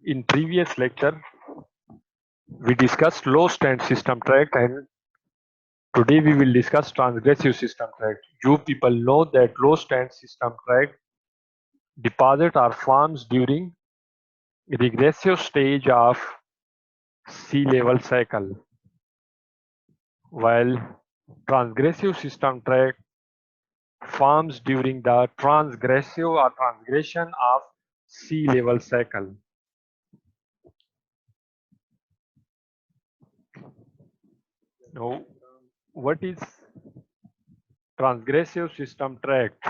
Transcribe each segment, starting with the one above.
In previous lecture, we discussed Lowstand system tract, and today we will discuss transgressive system tract. You people know that Lowstand system tract deposit are formed during regressive stage of sea level cycle, while transgressive system tract forms during the transgressive or transgression of sea level cycle. Now, what is transgressive system tract?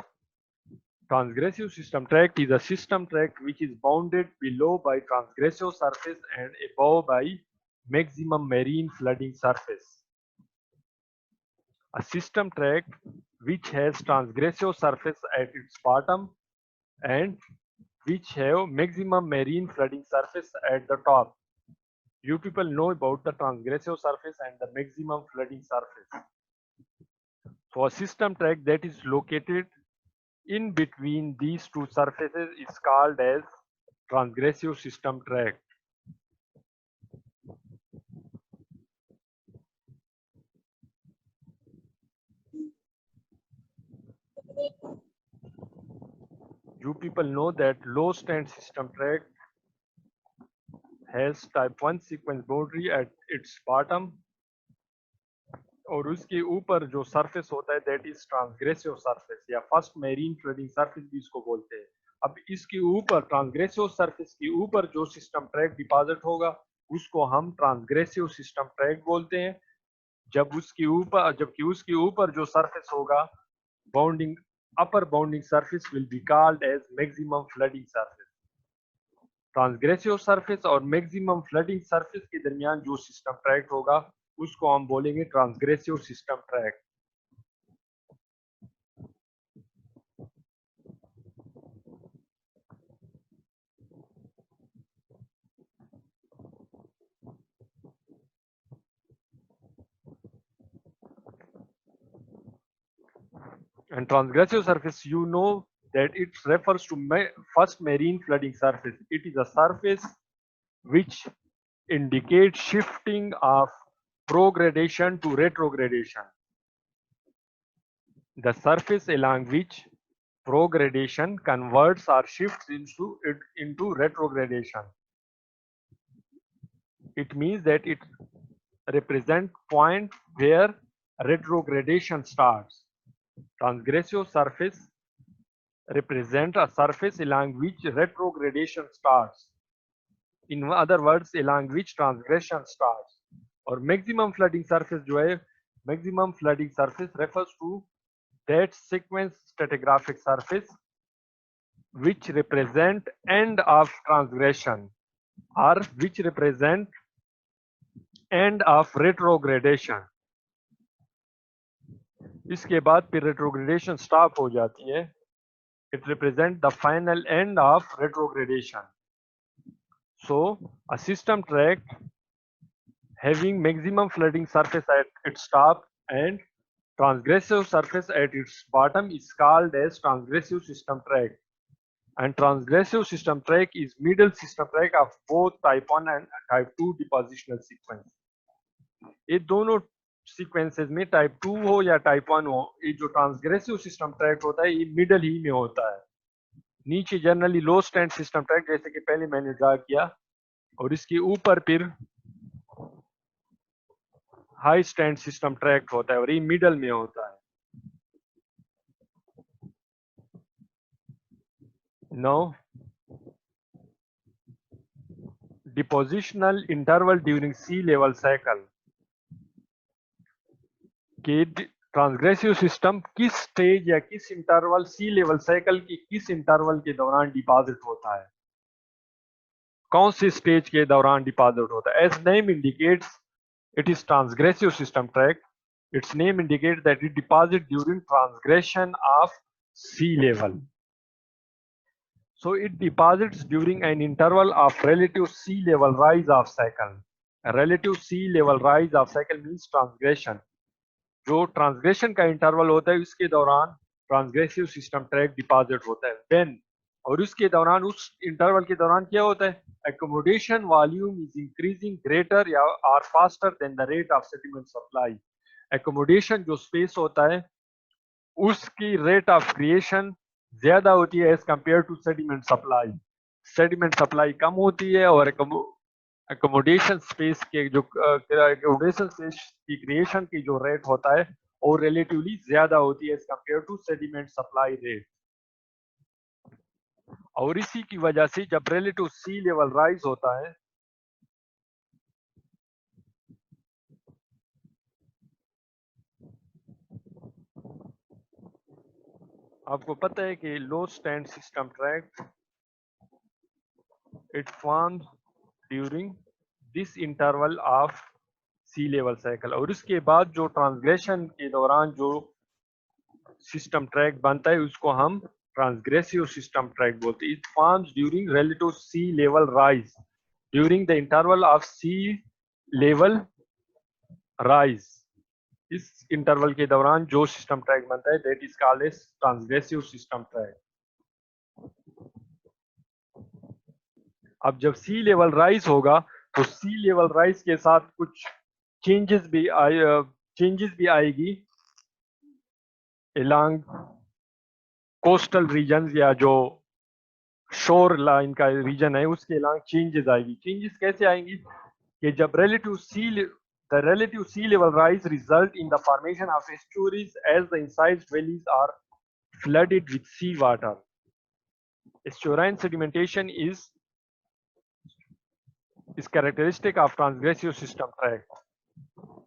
Transgressive system tract is a system tract which is bounded below by transgressive surface and above by maximum marine flooding surface. A system tract which has transgressive surface at its bottom and which have maximum marine flooding surface at the top. You people know about the transgressive surface and the maximum flooding surface. So a system tract that is located in between these two surfaces is called as transgressive system tract. You people know that Lowstand system tract has type 1 sequence boundary at its bottom, और उसके ऊपर जो surface होता है that is ट्रांसग्रेसिव surface या first marine flooding surface भी इसको बोलते हैं. अब इसके ऊपर ट्रांसग्रेसिव सरफेस के ऊपर जो सिस्टम ट्रैक डिपॉजिट होगा उसको हम ट्रांसग्रेसिव सिस्टम ट्रैक बोलते हैं. जबकि उसके ऊपर जो सरफेस होगा bounding upper bounding surface will be called as maximum flooding surface. ट्रांसग्रेसिव surface और मैक्सिमम फ्लडिंग सरफेस के दरमियान जो सिस्टम ट्रैक्ट होगा उसको हम बोलेंगे ट्रांसग्रेसिव system tract. And transgressive surface, you know that it refers to first marine flooding surface. It is a surface which indicates shifting of progradation to retrogradation. The surface along which progradation converts or shifts into retrogradation. It means that it represents point where retrogradation starts. Transgressive surface represent a surface along which retrogradation starts. In other words, along which transgression starts. और maximum flooding surface जो है, maximum flooding surface refers to that sequence stratigraphic surface which represent end of transgression or which represent end of retrogradation. इसके बाद फिर retrogradation stop हो जाती है. It represents the final end of retrogradation. So a system tract having maximum flooding surface at its top and transgressive surface at its bottom is called as transgressive system tract. And transgressive system tract is middle system tract of both type 1 and type 2 depositional sequence. ये दोनों sequences में type 2 हो या type 1 हो, ये जो ट्रांसग्रेसिव system tract होता है ये मिडल ही में होता है. नीचे जनरली लो स्टैंड सिस्टम ट्रैक्ट जैसे कि पहले मैंने ड्रा किया, और इसके ऊपर फिर हाई स्टैंड सिस्टम ट्रैक्ट होता है और ये मिडल में होता है. Now, depositional interval during sea level cycle के ट्रांसग्रेसिव सिस्टम किस स्टेज या किस इंटरवल सी लेवल साइकिल की किस इंटरवल के दौरान डिपॉजिट होता है, कौन से स्टेज के दौरान डिपॉजिट होता है. As name indicates it is transgressive system tract. Its name indicates that it deposit during transgression of sea level. So it deposits during an interval of relative sea level rise of cycle. A relative sea level rise of cycle means transgression. जो transgression का interval होता है उसके दौरान ट्रांसग्रेसिव system tract deposit होता है. When और उसके दौरान, उस इंटरवल के दौरान क्या होता है, accommodation volume is increasing greater या are faster than the rate of sediment supply. Accommodation जो स्पेस होता है उसकी रेट ऑफ क्रिएशन ज्यादा होती है as compare to sediment supply. Sediment supply कम होती है और एकोमोडेशन स्पेस के जो एकोमोडेशन स्पेस की क्रिएशन की जो रेट होता है वो रिलेटिवली ज्यादा होती है as compare to sediment supply rate. और इसी की वजह से जब रिलेटिव सी लेवल राइज होता है, आपको पता है कि low stand system tract it forms during this interval of sea level cycle. और उसके बाद जो ट्रांसग्रेशन के दौरान जो सिस्टम ट्रैक बनता है उसको हम ट्रांसग्रेसिव सिस्टम ट्रैक बोलते हैं। It forms during relative sea level rise during the interval of sea level rise. इस इंटरवल के दौरान जो सिस्टम ट्रैक बनता है that is called as transgressive system track. अब जब सी लेवल राइज होगा तो सी लेवल राइज के साथ कुछ चेंजेस भी आएगी एलॉन्ग कोस्टल रीजन या जो शोर लाइन का रीजन है उसके अलावा चेंजेस आएगी। चेंजेस कैसे आएंगी कि जब relative sea level rise result in the formation of estuaries as the incised valleys are flooded with sea water. Estuarine sedimentation is characteristic of transgressive system tract.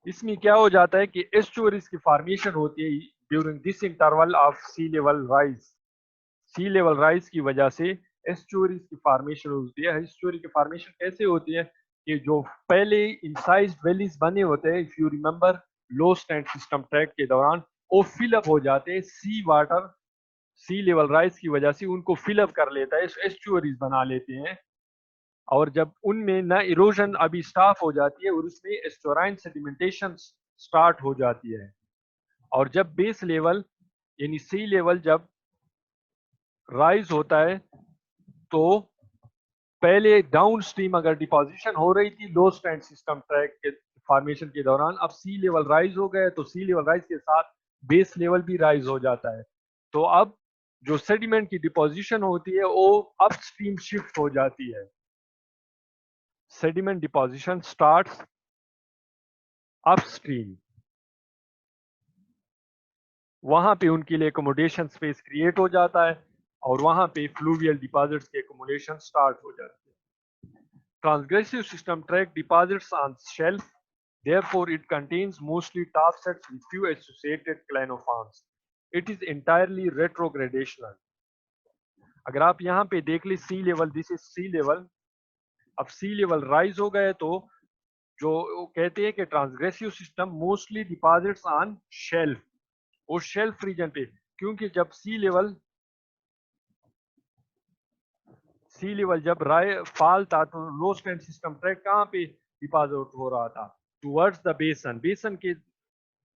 इसमें क्या हो जाता है कि estuaries की फॉर्मेशन होती है during this interval of sea level rise. Sea level rise की वजह से एस्चुअरीज की फॉर्मेशन होती है। एस्चुअरी की फॉर्मेशन कैसे होती है कि जो पहले इंसाइज्ड वैलीज बने होते हैं, if you remember low stand system track के दौरान वो फिलअप हो जाते हैं, सी वाटर सी लेवल राइज की वजह से उनको फिलअप कर लेता है, एस्चुअरीज बना लेते हैं। और जब उनमें ना इरोजन अभी स्टॉप हो जाती है और उसमें एस्टोराइन सेडिमेंटेशन स्टार्ट हो जाती है। और जब बेस लेवल यानी सी लेवल जब राइज होता है तो पहले डाउन स्ट्रीम अगर डिपोजिशन हो रही थी लो स्टैंड सिस्टम ट्रैक के फॉर्मेशन के दौरान, अब सी लेवल राइज हो गए तो सी लेवल राइज के साथ बेस लेवल भी राइज हो जाता है। तो अब जो सेडिमेंट की डिपोजिशन होती है वो अपस्ट्रीम शिफ्ट हो जाती है। सेडिमेंट डिपोजिशन स्टार्ट्स अपस्ट्रीम, वहां पे उनके लिए एकोमोडेशन स्पेस क्रिएट हो जाता है और वहां पे फ्लूवियल डिपॉजिट्स के एकोमोडेशन स्टार्ट हो जाती है। Transgressive system tract deposits on shelf, therefore it contains mostly topsets with few associated clanoforms. It is entirely retrogradational. अगर आप यहाँ पे देख ली sea level, this is sea level, अब सी लेवल राइज हो गए तो जो कहते हैं कि transgressive system mostly deposits on shelf, वो शेल्फ रीजन पे, क्योंकि जब सी लेवल जब फॉल था तो लो स्टैंड सिस्टम ट्रैक कहाँ पे डिपॉजिट हो रहा था, टुवर्ड्स द बेसन,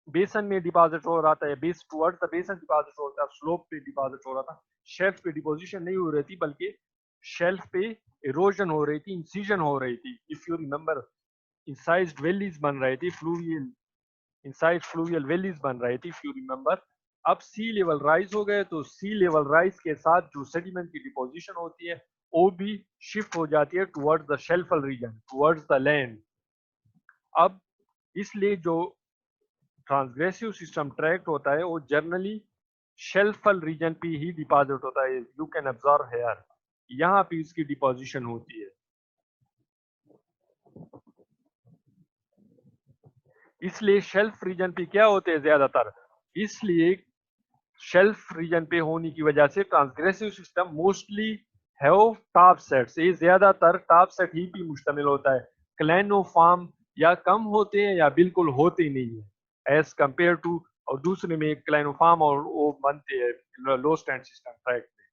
बेसन में डिपॉजिट हो रहा था, बेस टुवर्ड्स द बेसन डिपॉजिट हो रहा था, स्लोप पे डिपॉजिट हो रहा था, शेल्फ पे डिपोजिशन नहीं हो रही थी बल्कि शेल्फ पे इरोजन हो रही थी, इंसिजन हो रही थी। If you remember incised valleys बन रहे थे, इंसाइड फ्लूवियल वैलीज बन रहे थे, इफ यू रिमेंबर। अब सी लेवल राइज हो गए तो सी लेवल राइज के साथ जो सेडिमेंट की डिपोजिशन होती है वो भी शिफ्ट हो जाती है towards the shelfal region, towards the land. अब इसलिए जो ट्रांसग्रेसिव सिस्टम ट्रैक्ट होता है वो जनरली शेल्फल रीजन पे ही डिपॉजिट होता है। यू कैन ऑब्जर्व हेयर, यहाँ पे इसकी डिपोजिशन होती है। इसलिए शेल्फ रीजन पे क्या होते हैं ज्यादातर, इसलिए शेल्फ रीजन पे होने की वजह से ट्रांसग्रेसिव system mostly have top sets, ये ज्यादातर टॉप सेट ही पे मुश्तमिल होता है। क्लैनोफॉर्म या कम होते हैं या बिल्कुल होते नहीं है एज कंपेयर टू, और दूसरे में क्लैनोफॉर्म और वो बनते हैं लो स्टैंड सिस्टम ट्रैक में,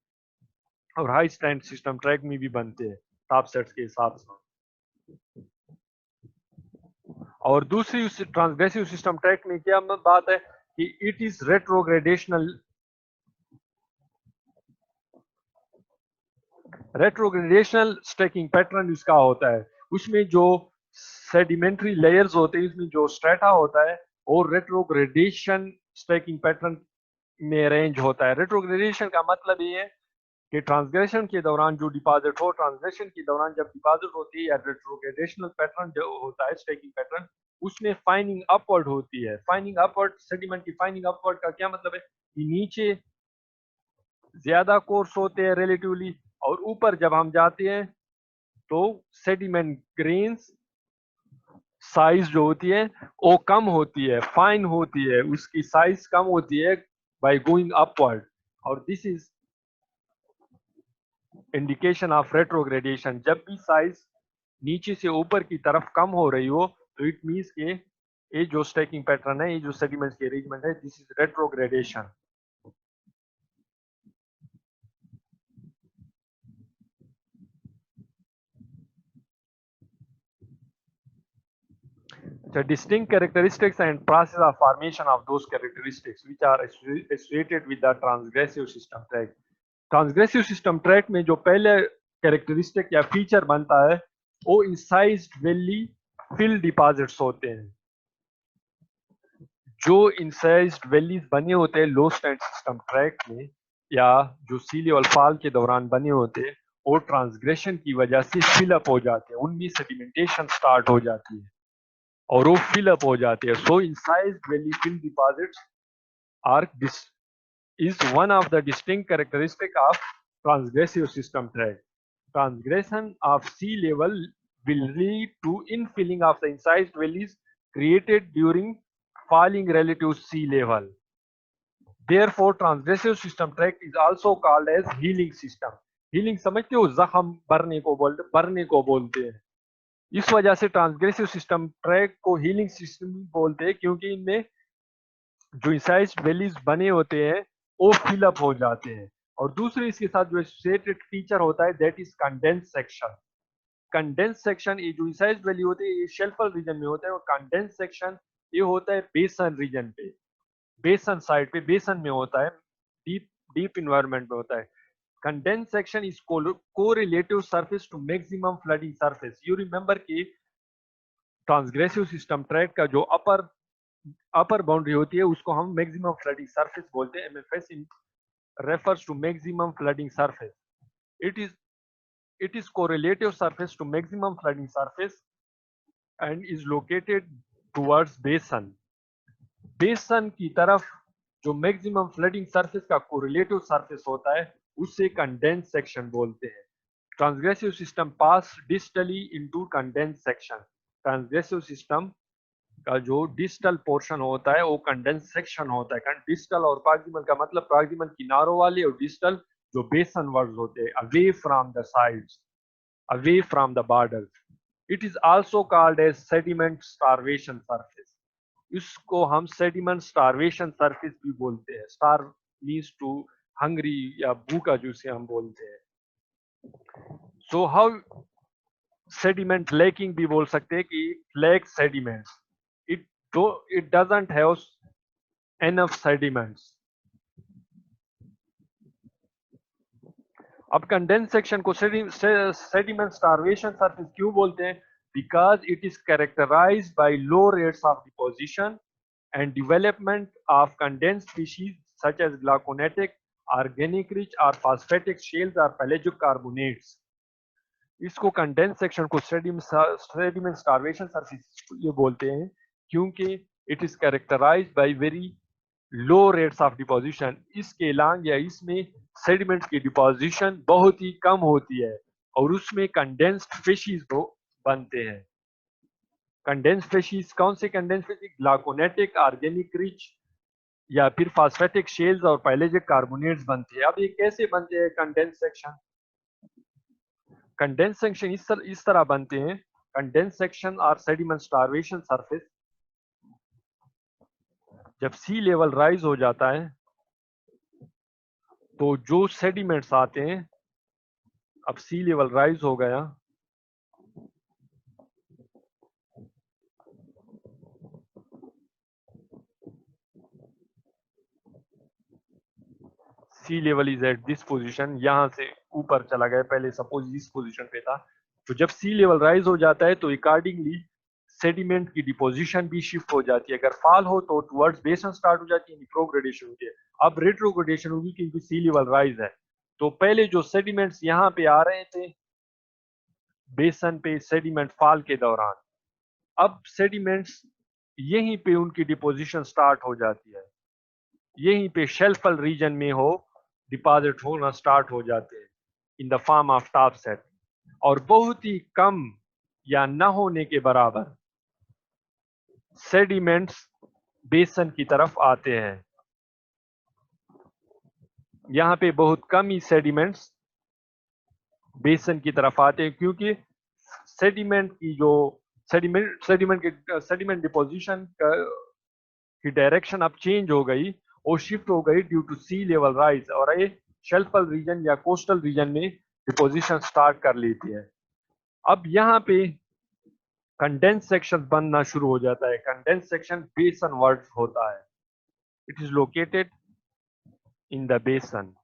और हाई स्टैंड सिस्टम ट्रैक में भी बनते हैं टॉप सेट्स के हिसाब से। और दूसरी ट्रांसग्रेसिव सिस्टम ट्रैक में क्या बात है कि इट इज रेट्रोग्रेडेशनल, रेट्रोग्रेडेशनल स्टैकिंग पैटर्न इसका होता है, उसमें जो सेडिमेंट्री लेयर्स होते हैं, इसमें जो स्ट्रेटा होता है और रेट्रोग्रेडेशन स्टैकिंग पैटर्न में अरेंज होता है। रेट्रोग्रेडेशन का मतलब ये है कि ट्रांसग्रेशन के दौरान जो डिपॉजिट हो, ट्रांसग्रेशन के दौरान जब डिपॉजिट होती है या रेट्रोग्रेडेशनल पैटर्न जो होता है स्टैकिंग पैटर्न, उसमें फाइनिंग अपवर्ड होती है। फाइनिंग अपवर्ड, सेडिमेंट की फाइनिंग अपवर्ड का क्या मतलब है कि नीचे ज्यादा कोर्स होते हैं रिलेटिवली, और ऊपर जब हम जाते हैं तो सेडिमेंट ग्रेन्स साइज जो होती है वो कम होती है, फाइन होती है, उसकी साइज कम होती है बाय गोइंग अपवर्ड, और दिस इज इंडिकेशन ऑफ रेट्रोग्रेडेशन। जब भी साइज नीचे से ऊपर की तरफ कम हो रही हो तो इट मीन्स के ये जो स्टैकिंग पैटर्न है, ये जो सेडिमेंट्स की अरेंजमेंट है, this is retrogradation. The distinct characteristics and process of formation of those characteristics which are associated with the transgressive system tract. ट्रांसग्रेसिव system track में जो पहले कैरेक्टरिस्टिक या फीचर बनता है वो इंसाइज्ड वैली फिल डिपॉजिट्स होते हैं। जो इंसाइज्ड वैलीज बने होते हैं लो स्टैंड सिस्टम ट्रैक में, या जो सी लेवल फॉल के दौरान बने होते हैं, वो ट्रांसग्रेशन की वजह से फिलअप हो जाते हैं, उनमें सेडिमेंटेशन स्टार्ट हो जाती है और वो फिलअप हो जाते हैं। So incised valley fill deposits are is one of the distinct characteristic of transgressive system tract. Transgression of sea level will lead to infilling of the incised valleys created during falling relative sea level. Therefore, transgressive system tract is also called as healing system. Healing समझते हो, जख्म भरने को बोलते हैं। इस वजह से ट्रांसग्रेसिव सिस्टम ट्रैक को हीलिंग सिस्टम बोलते हैं, क्योंकि इनमें जो इंसाइज्ड वैलीज बने होते हैं वो फिलअप हो जाते हैं। और दूसरे इसके साथ जो एसोसिएटेड फीचर होता है that is condense section. Condense section, ये जो इंसाइज्ड वैली होते हैं ये शेल्फल रीजन में होता है, और कंडेंस सेक्शन ये होता है बेसन रीजन पे, बेसन साइड पे, बेसन में होता है, डीप डीप इन्वायरमेंट में होता है। Condense section is correlative surface to maximum flooding surface. You remember कि ट्रांसग्रेसिव सिस्टम ट्रैक का जो अपर बाउंड्री होती है उसको हम मैक्सिमम फ्लडिंग सरफेस बोलते हैं। MFS in refers to maximum flooding surface. It is correlative surface to maximum flooding surface and is located towards basin. बेसन की तरफ जो मैक्सिमम फ्लडिंग सरफेस का कोरिलेटिव सरफेस होता है उसे कंडेंस सेक्शन बोलते हैं। Transgressive system pass distally into condense section. Transgressive system का जो डिस्टल पोर्शन होता है वो कंडेंस सेक्शन होता है। डिस्टल और प्रॉक्सिमल का मतलब प्रॉक्सिमल किनारों वाले और डिस्टल जो बेसन वर्ड्स होते हैं, away from the sides, away from the borders. It is also called as sediment starvation surface. इसको हम सेडिमेंट स्टार्वेशन सरफेस भी बोलते हैं। स्टार मीन्स टू हंग्री या भूखा, जिसे हम बोलते हैं। सो हाउ सेडिमेंट लैकिंग भी बोल सकते हैं कि lack sediments, it doesn't have enough sediments. अब कंडेंस सेक्शन को सेडिमेंट स्टार्वेशन सरफेस क्यों बोलते हैं? Because it is characterized by low rates of deposition and development of condensed species such as glauconitic, organic rich और phosphatic shales और pelagic carbonates. इसको condense section को sediment starvation surface ये बोलते हैं क्योंकि it is characterized by very low rates of deposition. इसके long या इसमें सेडिमेंट्स की डिपोजिशन बहुत ही कम होती है और उसमें कंडेंस्ड फिशेस बनते हैं। कंडेंस्ड फिशेस कौन से कंडेंस्ड फिशेस? ग्लाकोनेटिक, ऑर्गेनिक रिच या फिर फॉस्फेटिक शेल्स और पेलेजिक कार्बोनेट्स बनते हैं। अब ये कैसे बनते हैं कंडेंस सेक्शन? कंडेंस सेक्शन इस तरह बनते हैं। कंडेंस सेक्शन और सेडिमेंट स्टार्वेशन सरफेस, जब सी लेवल राइज हो जाता है तो जो सेडिमेंट्स आते हैं, अब सी लेवल राइज हो गया, sea level is at this position, यहां से ऊपर चला गया, पहले सपोज इस पोजीशन पे था, तो जब सी लेवल राइज हो जाता है तो अकॉर्डिंगली सेडिमेंट की डिपोजिशन भी शिफ्ट हो जाती है। अगर फॉल हो तो टुवर्ड्स बेसन स्टार्ट हो जाती है, प्रोग्रेडेशन होती है। अब रेट्रोग्रेडेशन होगी क्योंकि सी लेवल राइज है। तो पहले जो सेडिमेंट्स यहाँ पे आ रहे थे बेसन पे सेडिमेंट फॉल के दौरान, अब सेडिमेंट्स यहीं पे उनकी डिपोजिशन स्टार्ट हो जाती है, यहीं पे शेल्फल रीजन में हो डिपॉजिट होना स्टार्ट हो जाते हैं in the form of top set, और बहुत ही कम या न होने के बराबर सेडिमेंट्स बेसन की तरफ आते हैं। यहाँ पे बहुत कम ही सेडिमेंट्स बेसन की तरफ आते हैं, क्योंकि सेडिमेंट की जो सेडिमेंट डिपोजिशन की डायरेक्शन अब चेंज हो गई और शिफ्ट हो गई due to sea level rise, और ये शेल्फल रीजन या कोस्टल रीजन में डिपोजिशन स्टार्ट कर लेती है। अब यहाँ पे कंडेंस सेक्शन बनना शुरू हो जाता है। कंडेंस सेक्शन बेसन वर्ड होता है, it is located in the बेसन।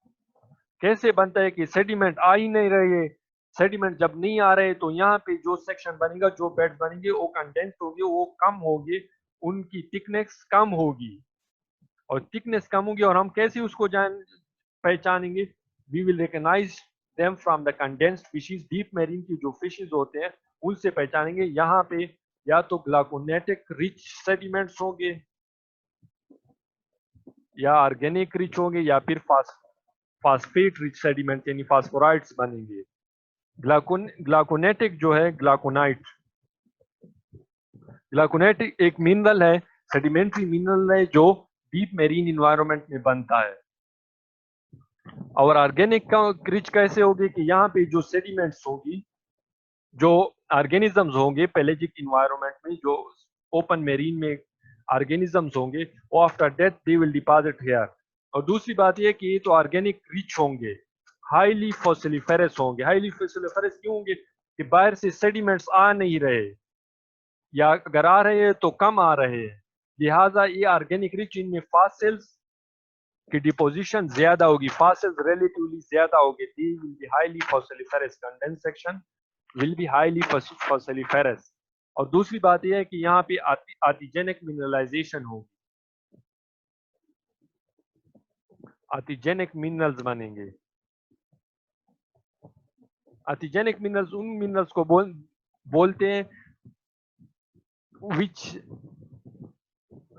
कैसे बनता है कि सेडिमेंट आ ही नहीं रहे, सेडिमेंट जब नहीं आ रहे तो यहाँ पे जो सेक्शन बनेगा, जो बेड बनेंगे वो कंडेंस होगी, वो कम होगी, उनकी थिकनेस कम होगी, और थिकनेस कम होगी, और हम कैसे उसको पहचानेंगे? We will recognise them from the condensed facies. Deep marine की जो फिशेज होते हैं उनसे पहचानेंगे। यहाँ पे या तो ग्लाकोनेटिक रिच सेडिमेंट्स होंगे, या ऑर्गेनिक रिच होंगे, या फिर फास्फेट रिच सेडिमेंट यानी फास्फोराइड्स बनेंगे। ग्लाकोनेटिक जो है, ग्लाकोनेटिक एक मिनरल है, सेडिमेंट्री मिनरल है, जो डीप मैरीन इन्वायरमेंट में बनता है। और ऑर्गेनिक का रिच कैसे होगी कि यहाँ पे जो सेडिमेंट्स होगी, जो ऑर्गेनिजम्स होंगे पेलेजिक इन्वायरमेंट में, जो ओपन मेरीन में ऑर्गेनिजम्स होंगे, वो after death they will deposit here. और दूसरी बात ये कि ये तो ऑर्गेनिक रिच होंगे, हाईली फॉसिलिफेरस होंगे। हाईली फॉसिलिफेरस क्यों होंगे? कि बाहर से सेडिमेंट्स आ नहीं रहे, या अगर आ रहे हैं तो कम आ रहे हैं, लिहाजा ये ऑर्गेनिक रिच, इनमें फॉसिल्स की डिपोजिशन ज्यादा होगी, फॉसिल्स रिलेटिवली ज्यादा होगी, they will be highly fossiliferous, condense section will be highly fossiliferous. और दूसरी बात यह है कि यहाँ पे आर्टिजेनिक मिनरलाइजेशन होगी, आर्टिजेनिक मिनरल्स बनेंगे। आर्टिजेनिक मिनरल्स उन मिनरल्स को बोलते हैं विच,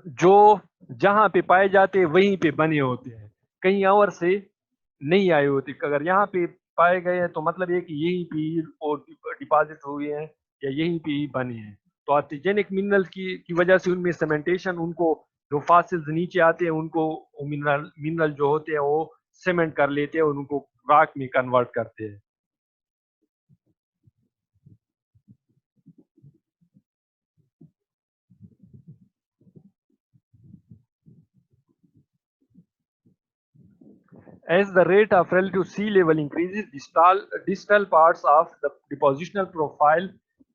जो जहां पे पाए जाते हैं वहीं पे बने होते हैं, कहीं और से नहीं आए होते। अगर यहाँ पे पाए गए हैं तो मतलब ये कि यहीं पे और डिपॉजिट हुए हैं या यहीं पे ही बने हैं। तो आर्टिजेनिक मिनरल की वजह से उनमें सेमेंटेशन, उनको जो फॉसिल्स नीचे आते हैं उनको मिनरल जो होते हैं वो सीमेंट कर लेते हैं और उनको रॉक में कन्वर्ट करते हैं। As the rate of relative sea level increases, distal parts of the depositional profile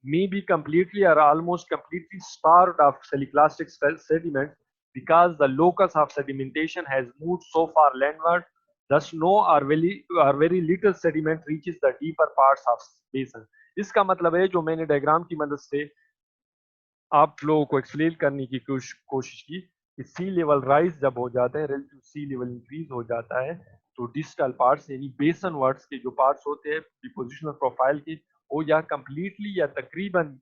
may be completely or almost completely starved of siliclastic sediment because the locus of sedimentation has moved so far landward. Thus, no or very little sediment reaches the deeper parts of basin. इसका मतलब है, जो मैंने diagram की मदद से आप लोगों को एक्सप्लेन करने की कोशिश की कि सी लेवल राइज जब हो जाता है, रिलेटिव सी लेवल इंक्रीज हो जाता है, तो डिस्टल पार्ट्स यानी बेसन वर्ड्स के जो पार्ट्स होते हैं डिपोजिशनल प्रोफाइल के, वो या कंप्लीटली या तकरीबन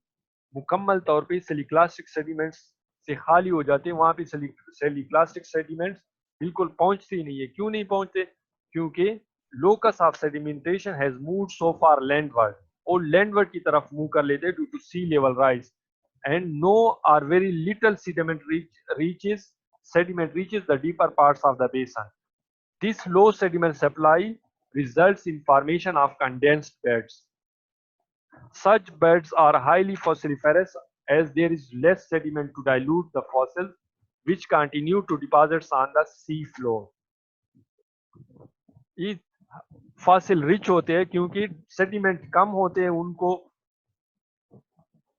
मुकम्मल तौर पे सेलिक्लास्टिक सेडिमेंट्स से खाली हो जाते हैं। वहां पे सेलिक्लास्टिक सेडिमेंट्स बिल्कुल पहुंचते ही नहीं है। क्यों नहीं पहुंचते? क्योंकि locus of sedimentation has moved so far landward, और लैंडवर्ड की तरफ मूव कर लेते हैं due to sea level rise, and no or very little sediment reaches the deeper parts of the basin. This low sediment supply results in formation of condensed beds. Such beds are highly fossiliferous as there is less sediment to dilute the fossils which continue to deposit on the sea floor. ये fossil rich होते हैं क्योंकि sediment कम होते हैं, उनको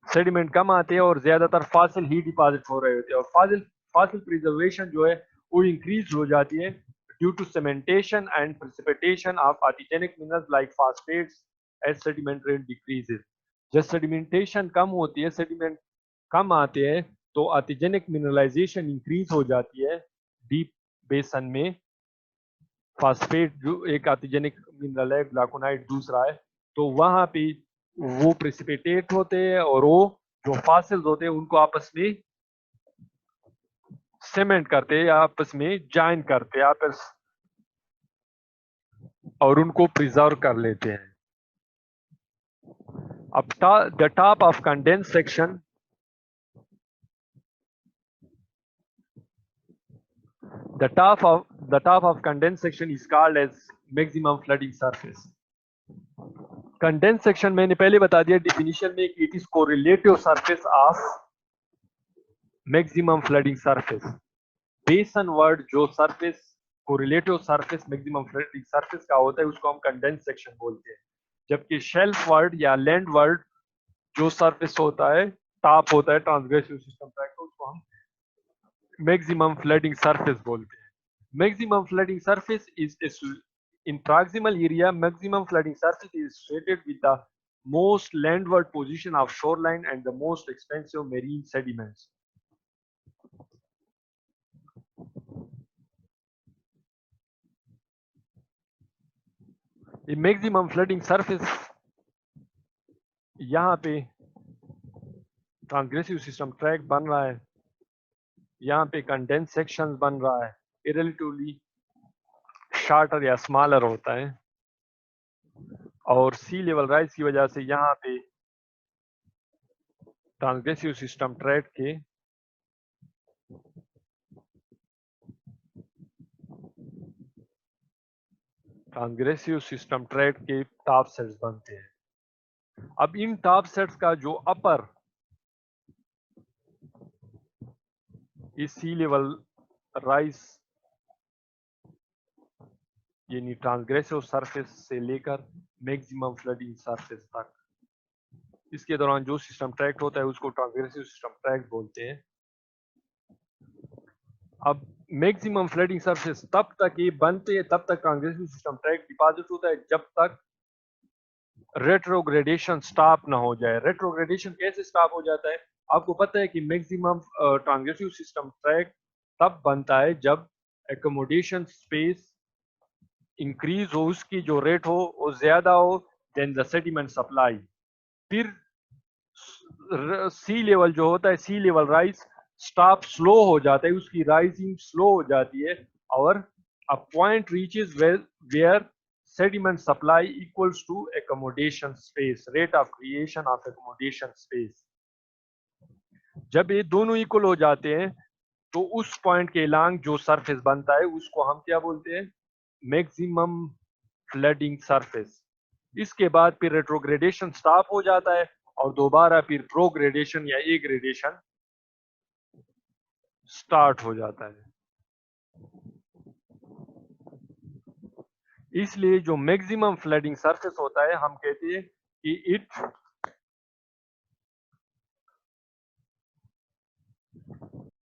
sediment कम आते हैं और ज्यादातर फॉसिल ही डिपॉजिट हो रहे होते हैं, और फॉसिल प्रिजर्वेशन जो है वो इंक्रीज हो जाती है due to cementation and precipitation of artesianic minerals like phosphates as sediment rate decreases. जब sedimentation कम होती है, sediment कम आते हैं, तो artesianic mineralization increase हो जाती है deep basin में. फास्फेट जो एक आर्टिजेनिक मिनरल है, ग्लाइकोनाइट दूसरा है, तो वहां पे वो प्रेसिपिटेट होते हैं और वो जो फॉसिल्स होते हैं उनको आपस में सीमेंट करते हैं, आपस में जॉइन करते हैं आपस, और उनको प्रिजर्व कर लेते हैं. अब the top of condense section, the top of condensed section is called as maximum flooding surface. Condense section मैंने पहले बता दिया डिफिनीशन में कि it is correlative surface of maximum flooding surface. बेसन वर्ड जो surface correlative surface maximum flooding surface का होता है उसको हम कंडेंस सेक्शन बोलते हैं, जबकि शेल्फ वर्ड या लैंड वर्ड जो सरफेस होता है, टॉप होता है ट्रांसग्रेसिव सिस्टम ट्रैक्ट, उसको हम मैक्सिमम फ्लडिंग सरफेस बोलते हैं. Maximum flooding surface is in proximal area, maximum flooding surface is situated with the most landward position of shoreline and the most expensive marine sediments. The maximum flooding surface यहाँ पे ट्रांसग्रेसिव system track बन रहा है, यहाँ पे condense section बन रहा है, रिलेटिवली शॉर्टर या स्मॉलर होता है, और सी लेवल राइज की वजह से यहाँ पे ट्रांसग्रेसिव सिस्टम ट्रैक के टॉप सेट्स बनते हैं. अब इन टॉप सेट्स का जो अपर इस सी लेवल राइज यानी ट्रांसग्रेसिव सरफेस से लेकर मैक्सिमम फ्लडिंग सरफेस तक, इसके दौरान जो सिस्टम ट्रैक्ट होता है उसको ट्रांसग्रेसिव सिस्टम ट्रैक्ट बोलते हैं. अब मैक्सिमम फ्लडिंग सरफेस तब तक ये बनते हैं, तब तक ट्रांसग्रेसिव सिस्टम ट्रैक्ट डिपॉजिट होता है जब तक रेट्रोग्रेडेशन स्टॉप ना हो जाए. रेट्रोग्रेडेशन कैसे स्टॉप हो जाता है? आपको पता है कि मैक्सिमम ट्रांसग्रेसिव सिस्टम ट्रैक्ट तब बनता है जब एकोमोडेशन स्पेस इंक्रीज हो, उसकी जो रेट हो वो ज्यादा हो देन द सेडिमेंट सप्लाई. फिर सी लेवल जो होता है, सी लेवल राइज स्टॉप स्लो हो जाता है, उसकी राइजिंग स्लो हो जाती है, और a point reaches where sediment supply equals to accommodation space, rate of creation of accommodation space. जब ये दोनों इक्वल हो जाते हैं तो उस पॉइंट के लॉन्ग जो सरफेस बनता है उसको हम क्या बोलते हैं? Maximum flooding surface. इसके बाद फिर रेट्रोग्रेडेशन स्टॉप हो जाता है और दोबारा फिर प्रोग्रेडेशन या ए ग्रेडेशन स्टार्ट हो जाता है. इसलिए जो मैक्सिमम फ्लडिंग सरफेस होता है हम कहते हैं कि इट